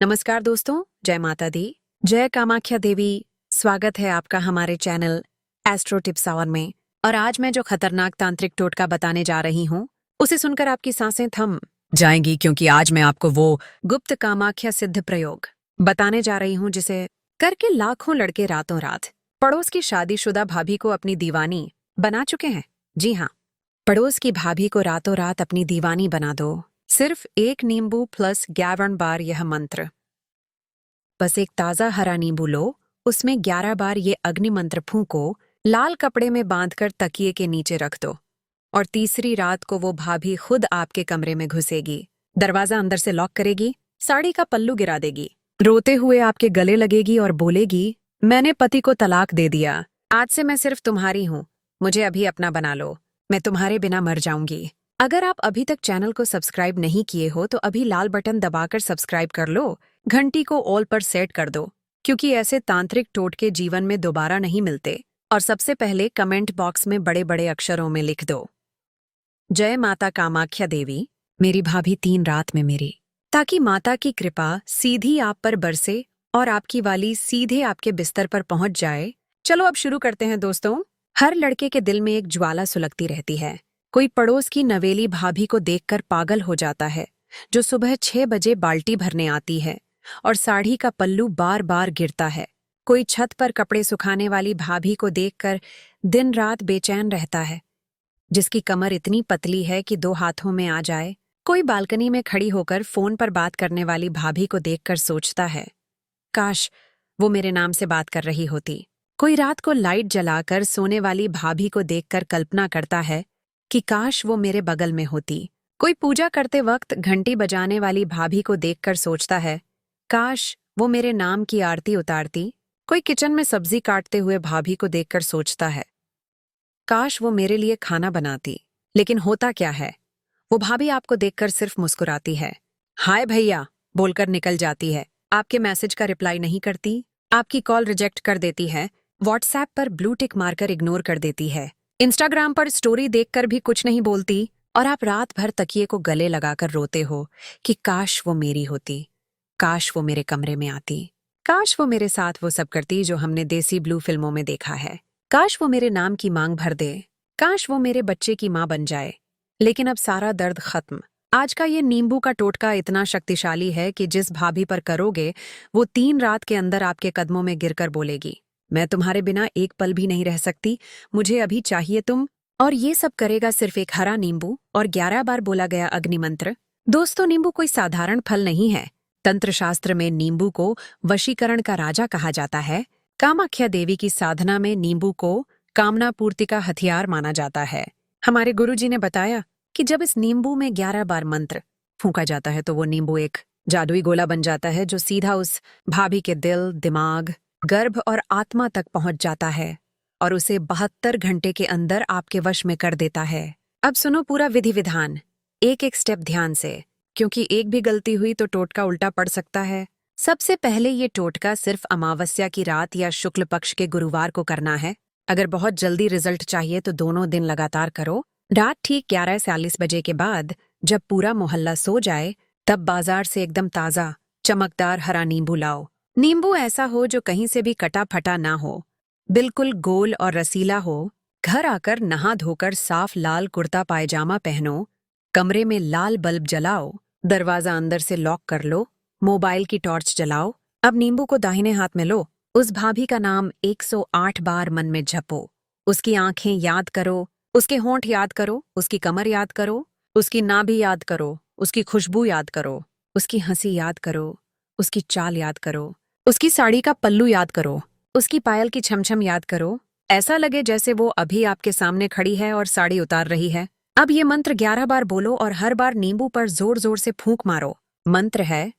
नमस्कार दोस्तों, जय माता दी, जय कामाख्या देवी। स्वागत है आपका हमारे चैनल एस्ट्रो टिप्स आवर में। और आज मैं जो खतरनाक तांत्रिक टोटका बताने जा रही हूँ, उसे सुनकर आपकी सांसें थम जाएंगी, क्योंकि आज मैं आपको वो गुप्त कामाख्या सिद्ध प्रयोग बताने जा रही हूँ जिसे करके लाखों लड़के रातों रात पड़ोस की शादीशुदा भाभी को अपनी दीवानी बना चुके हैं। जी हाँ, पड़ोस की भाभी को रातों रात अपनी दीवानी बना दो। सिर्फ एक नींबू प्लस 11 बार यह मंत्र। बस एक ताजा हरा नींबू लो, उसमें 11 बार ये अग्नि मंत्र फूंको, लाल कपड़े में बांधकर तकिए के नीचे रख दो। और तीसरी रात को वो भाभी खुद आपके कमरे में घुसेगी, दरवाजा अंदर से लॉक करेगी, साड़ी का पल्लू गिरा देगी, रोते हुए आपके गले लगेगी और बोलेगी, मैंने पति को तलाक दे दिया, आज से मैं सिर्फ तुम्हारी हूँ, मुझे अभी अपना बना लो, मैं तुम्हारे बिना मर जाऊंगी। अगर आप अभी तक चैनल को सब्सक्राइब नहीं किए हो तो अभी लाल बटन दबाकर सब्सक्राइब कर लो, घंटी को ऑल पर सेट कर दो, क्योंकि ऐसे तांत्रिक टोटके जीवन में दोबारा नहीं मिलते। और सबसे पहले कमेंट बॉक्स में बड़े बड़े अक्षरों में लिख दो, जय माता कामाख्या देवी, मेरी भाभी 3 रात में मेरी, ताकि माता की कृपा सीधी आप पर बरसे और आपकी वाली सीधे आपके बिस्तर पर पहुंच जाए। चलो अब शुरू करते हैं दोस्तों। हर लड़के के दिल में एक ज्वाला सुलगती रहती है। कोई पड़ोस की नवेली भाभी को देखकर पागल हो जाता है, जो सुबह 6 बजे बाल्टी भरने आती है और साड़ी का पल्लू बार बार गिरता है। कोई छत पर कपड़े सुखाने वाली भाभी को देखकर दिन रात बेचैन रहता है, जिसकी कमर इतनी पतली है कि 2 हाथों में आ जाए। कोई बालकनी में खड़ी होकर फोन पर बात करने वाली भाभी को देखकर सोचता है, काश वो मेरे नाम से बात कर रही होती। कोई रात को लाइट जलाकर सोने वाली भाभी को देखकर कल्पना करता है कि काश वो मेरे बगल में होती। कोई पूजा करते वक्त घंटी बजाने वाली भाभी को देखकर सोचता है, काश वो मेरे नाम की आरती उतारती। कोई किचन में सब्जी काटते हुए भाभी को देखकर सोचता है, काश वो मेरे लिए खाना बनाती। लेकिन होता क्या है, वो भाभी आपको देखकर सिर्फ मुस्कुराती है, हाय भैया बोलकर निकल जाती है, आपके मैसेज का रिप्लाई नहीं करती, आपकी कॉल रिजेक्ट कर देती है, व्हाट्सएप पर ब्लू टिक मारकर इग्नोर कर देती है, इंस्टाग्राम पर स्टोरी देखकर भी कुछ नहीं बोलती, और आप रात भर तकिए को गले लगाकर रोते हो कि काश वो मेरी होती, काश वो मेरे कमरे में आती, काश वो मेरे साथ वो सब करती जो हमने देसी ब्लू फिल्मों में देखा है, काश वो मेरे नाम की मांग भर दे, काश वो मेरे बच्चे की मां बन जाए। लेकिन अब सारा दर्द खत्म। आज का ये नींबू का टोटका इतना शक्तिशाली है कि जिस भाभी पर करोगे, वो 3 रात के अंदर आपके कदमों में गिरकर बोलेगी, मैं तुम्हारे बिना एक पल भी नहीं रह सकती, मुझे अभी चाहिए तुम। और ये सब करेगा सिर्फ एक हरा नींबू और 11 बार बोला गया अग्नि मंत्र। दोस्तों, नींबू कोई साधारण फल नहीं है। तंत्र शास्त्र में नींबू को वशीकरण का राजा कहा जाता है। कामाख्या देवी की साधना में नींबू को कामना पूर्ति का हथियार माना जाता है। हमारे गुरुजी ने बताया कि जब इस नींबू में 11 बार मंत्र फूंका जाता है तो वो नींबू एक जादुई गोला बन जाता है, जो सीधा उस भाभी के दिल, दिमाग, गर्भ और आत्मा तक पहुंच जाता है और उसे 72 घंटे के अंदर आपके वश में कर देता है। अब सुनो पूरा विधि विधान, एक एक स्टेप ध्यान से, क्योंकि एक भी गलती हुई तो टोटका उल्टा पड़ सकता है। सबसे पहले ये टोटका सिर्फ अमावस्या की रात या शुक्ल पक्ष के गुरुवार को करना है। अगर बहुत जल्दी रिजल्ट चाहिए तो दोनों दिन लगातार करो। रात ठीक 11:40 बजे के बाद, जब पूरा मोहल्ला सो जाए, तब बाजार से एकदम ताजा चमकदार हरा नींबू लाओ। नींबू ऐसा हो जो कहीं से भी कटा फटा ना हो, बिल्कुल गोल और रसीला हो। घर आकर नहा धोकर साफ लाल कुर्ता पायजामा पहनो, कमरे में लाल बल्ब जलाओ, दरवाजा अंदर से लॉक कर लो, मोबाइल की टॉर्च जलाओ। अब नींबू को दाहिने हाथ में लो, उस भाभी का नाम 108 बार मन में जपो, उसकी आंखें याद करो, उसके होंठ याद करो, उसकी कमर याद करो, उसकी नाभि याद करो, उसकी खुशबू याद करो, उसकी हंसी याद करो, उसकी चाल याद करो, उसकी साड़ी का पल्लू याद करो, उसकी पायल की छमछम याद करो। ऐसा लगे जैसे वो अभी आपके सामने खड़ी है और साड़ी उतार रही है। अब ये मंत्र 11 बार बोलो और हर बार नींबू पर जोर जोर से फूंक मारो। मंत्र है,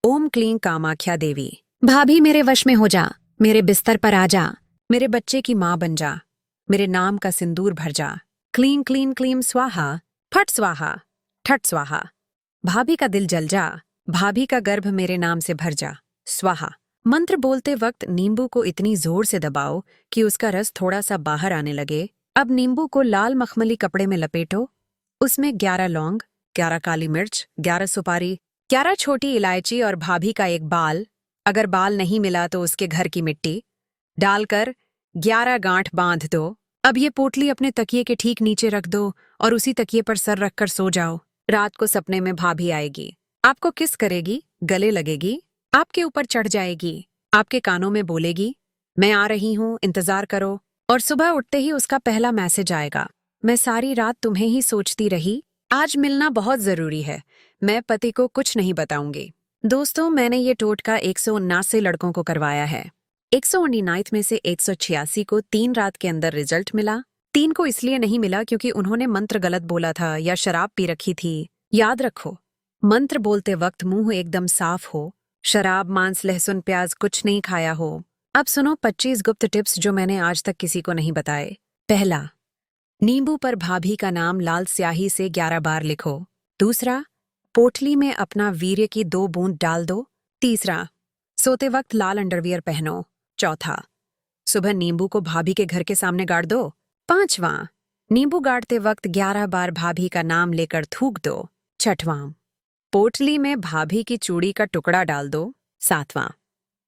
ओम क्लीं कामाख्या देवी, भाभी मेरे वश में हो जा, मेरे बिस्तर पर आ जा, मेरे बच्चे की मां बन जा, मेरे नाम का सिंदूर भर जा, क्लीं क्लीं क्लीं स्वाहा, फट स्वाहा, ठट स्वाहा। भाभी का दिल जल जा, भाभी का गर्भ मेरे नाम से भर जा, स्वाहा। मंत्र बोलते वक्त नींबू को इतनी जोर से दबाओ कि उसका रस थोड़ा सा बाहर आने लगे। अब नींबू को लाल मखमली कपड़े में लपेटो, उसमें 11 लौंग, 11 काली मिर्च, 11 सुपारी, 11 छोटी इलायची और भाभी का एक बाल, अगर बाल नहीं मिला तो उसके घर की मिट्टी डालकर 11 गांठ बांध दो। अब ये पोटली अपने तकिए के ठीक नीचे रख दो और उसी तकिए पर सर रखकर सो जाओ। रात को सपने में भाभी आएगी, आपको किस करेगी, गले लगेगी, आपके ऊपर चढ़ जाएगी, आपके कानों में बोलेगी, मैं आ रही हूँ, इंतजार करो। और सुबह उठते ही उसका पहला मैसेज आएगा, मैं सारी रात तुम्हें ही सोचती रही, आज मिलना बहुत जरूरी है, मैं पति को कुछ नहीं बताऊंगी। दोस्तों, मैंने ये टोटका 179 लड़कों को करवाया है। 119 में से 186 को 3 रात के अंदर रिजल्ट मिला। 3 को इसलिए नहीं मिला क्योंकि उन्होंने मंत्र गलत बोला था या शराब पी रखी थी। याद रखो, मंत्र बोलते वक्त मुंह एकदम साफ हो, शराब, मांस, लहसुन, प्याज कुछ नहीं खाया हो। अब सुनो 25 गुप्त टिप्स जो मैंने आज तक किसी को नहीं बताए। पहला, नींबू पर भाभी का नाम लाल स्याही से 11 बार लिखो। दूसरा, पोटली में अपना वीर्य की 2 बूंद डाल दो। तीसरा, सोते वक्त लाल अंडरवियर पहनो। चौथा, सुबह नींबू को भाभी के घर के सामने गाड़ दो। पांचवां, नींबू गाड़ते वक्त 11 बार भाभी का नाम लेकर थूक दो। छठवां, पोटली में भाभी की चूड़ी का टुकड़ा डाल दो। सातवां,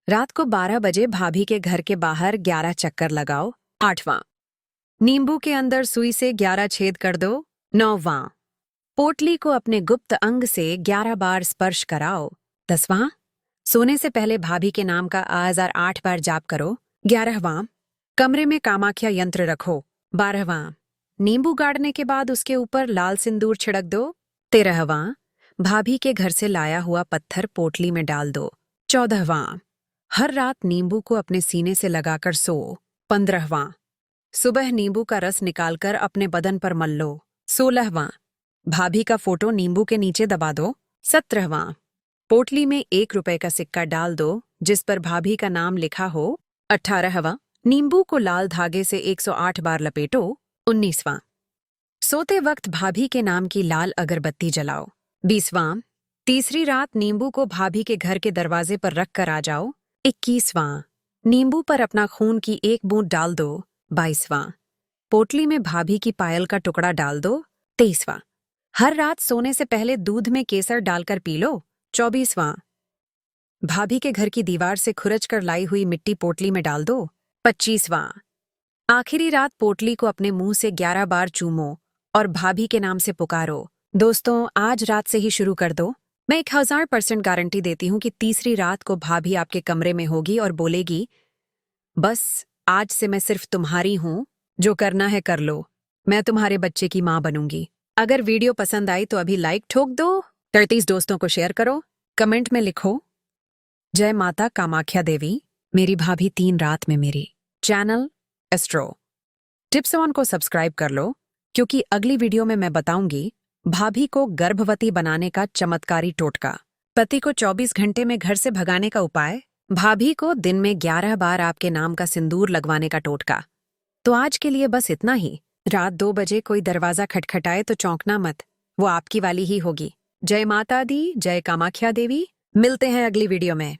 रात को 12 बजे भाभी के घर के बाहर 11 चक्कर लगाओ। आठवां, नींबू के अंदर सुई से 11 छेद कर दो। नौवां, पोटली को अपने गुप्त अंग से 11 बार स्पर्श कराओ। 10वां, सोने से पहले भाभी के नाम का 8 बार जाप करो। 11वां, कमरे में कामाख्या यंत्र रखो। 12वां, नींबू गाड़ने के बाद उसके ऊपर लाल सिंदूर छिड़क दो। 13वां, भाभी के घर से लाया हुआ पत्थर पोटली में डाल दो। 14वां, हर रात नींबू को अपने सीने से लगाकर सो। 15वां, सुबह नींबू का रस निकालकर अपने बदन पर मल लो। 16वां, भाभी का फोटो नींबू के नीचे दबा दो। 17वां, पोटली में 1 रुपए का सिक्का डाल दो जिस पर भाभी का नाम लिखा हो। 18वां, नींबू को लाल धागे से 108 बार लपेटो। 19वां, सोते वक्त भाभी के नाम की लाल अगरबत्ती जलाओ। 20वां, तीसरी रात नींबू को भाभी के घर के दरवाजे पर रख कर आ जाओ। 21वां, नींबू पर अपना खून की 1 बूंद डाल दो। 22वां, पोटली में भाभी की पायल का टुकड़ा डाल दो। 23वां, हर रात सोने से पहले दूध में केसर डालकर पी लो। 24वां, भाभी के घर की दीवार से खुरच कर लाई हुई मिट्टी पोटली में डाल दो। 25वां, आखिरी रात पोटली को अपने मुंह से 11 बार चूमो और भाभी के नाम से पुकारो। दोस्तों, आज रात से ही शुरू कर दो। मैं 1000% गारंटी देती हूँ कि तीसरी रात को भाभी आपके कमरे में होगी और बोलेगी, बस आज से मैं सिर्फ तुम्हारी हूँ, जो करना है कर लो, मैं तुम्हारे बच्चे की माँ बनूंगी। अगर वीडियो पसंद आई तो अभी लाइक ठोक दो, 30 दोस्तों को शेयर करो, कमेंट में लिखो, जय माता कामाख्या देवी, मेरी भाभी 3 रात में मेरी। चैनल एस्ट्रो टिप्स ऑन को सब्सक्राइब कर लो, क्योंकि अगली वीडियो में मैं बताऊंगी भाभी को गर्भवती बनाने का चमत्कारी टोटका, पति को 24 घंटे में घर से भगाने का उपाय, भाभी को दिन में 11 बार आपके नाम का सिंदूर लगवाने का टोटका। तो आज के लिए बस इतना ही। रात 2 बजे कोई दरवाजा खटखटाए तो चौंकना मत, वो आपकी वाली ही होगी। जय माता दी, जय कामाख्या देवी। मिलते हैं अगली वीडियो में।